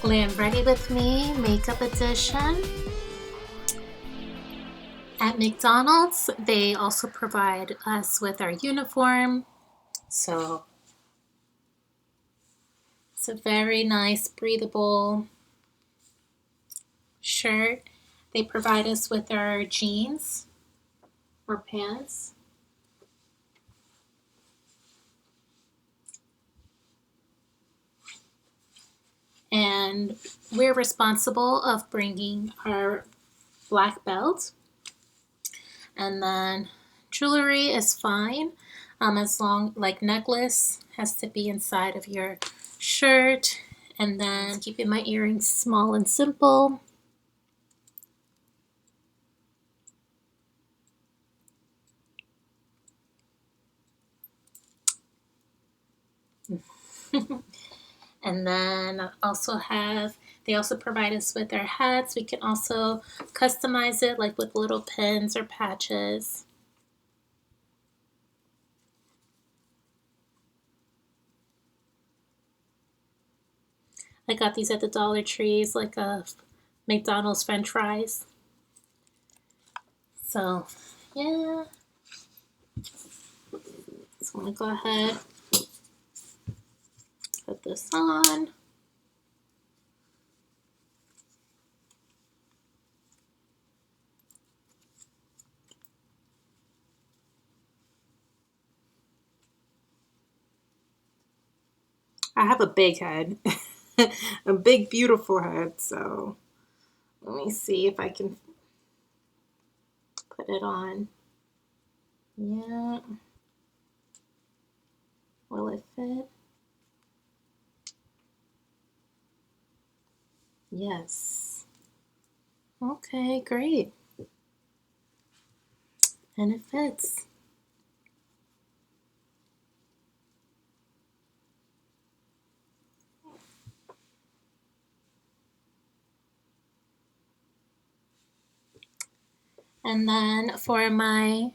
Glam Ready With Me Makeup Edition. At McDonald's, they also provide us with our uniform. So it's a very nice, breathable shirt. They provide us with our jeans or pants. And we're responsible of bringing our black belt. And then jewelry is fine, as long, like necklace has to be inside of your shirt. And then keeping my earrings small and simple. And then also they also provide us with our hats. We can also customize it like with little pins or patches. I got these at the Dollar Trees, like a McDonald's French fries. So yeah, just want to go ahead, put this on. I have a big head, a big, beautiful head, so let me see if I can put it on. Yeah. Will it fit? Yes. Okay, great. And it fits. And then for my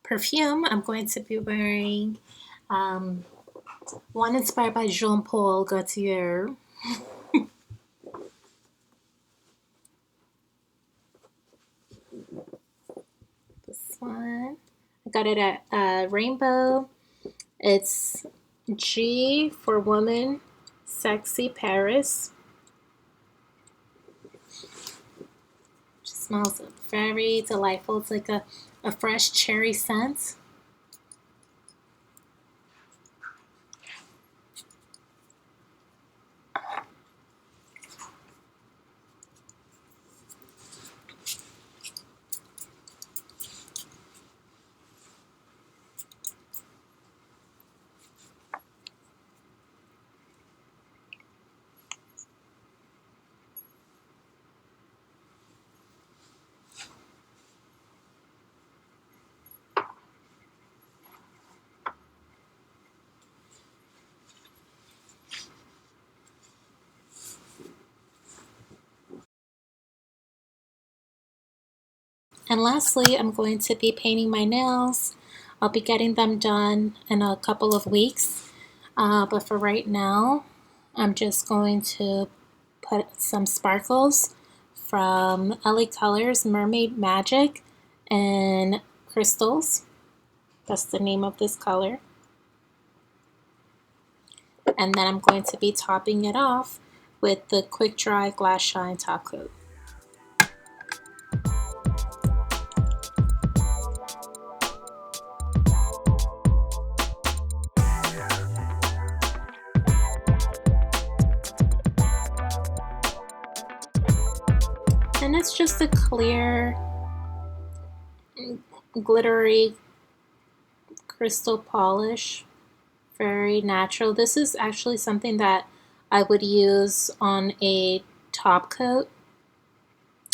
perfume, I'm going to be wearing one inspired by Jean-Paul Gaultier. This one. I got it at Rainbow. It's G for Woman, Sexy Paris. It smells very delightful. It's like a fresh cherry scent. And lastly, I'm going to be painting my nails. I'll be getting them done in a couple of weeks. But for right now, I'm just going to put some sparkles from LA Colors Mermaid Magic and Crystals. That's the name of this color. And then I'm going to be topping it off with the Quick Dry Glass Shine Top Coat. And it's just a clear, glittery crystal polish, very natural. This is actually something that I would use on a top coat,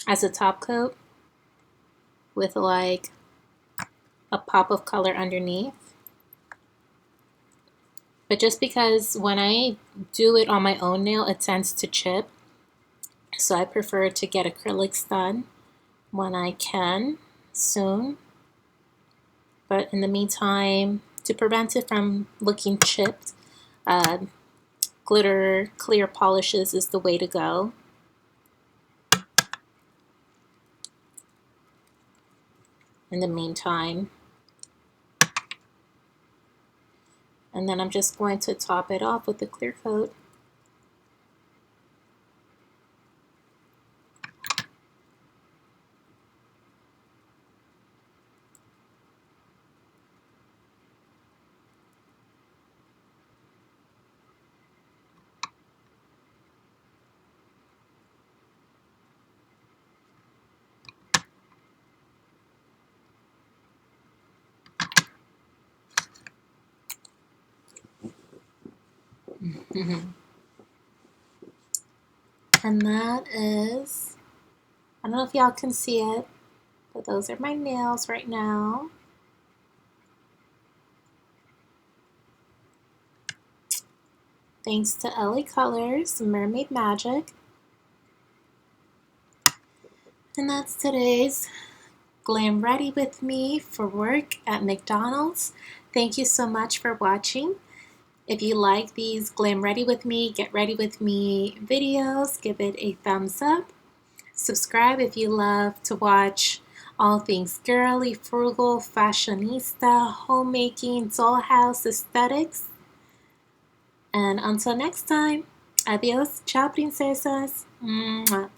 as a top coat, with like a pop of color underneath. But just because when I do it on my own nail, it tends to chip. So I prefer to get acrylics done when I can, soon. But in the meantime, to prevent it from looking chipped, glitter clear polishes is the way to go. In the meantime. And then I'm just going to top it off with the clear coat. And that is, I don't know if y'all can see it, but those are my nails right now. Thanks to LA Colors, Mermaid Magic. And that's today's Glam Ready with me for work at McDonald's. Thank you so much for watching. If you like these Glam Ready with me, Get Ready with me videos, give it a thumbs up. Subscribe if you love to watch all things girly, frugal, fashionista, homemaking, dollhouse aesthetics. And until next time, adios, ciao princesas. Mwah.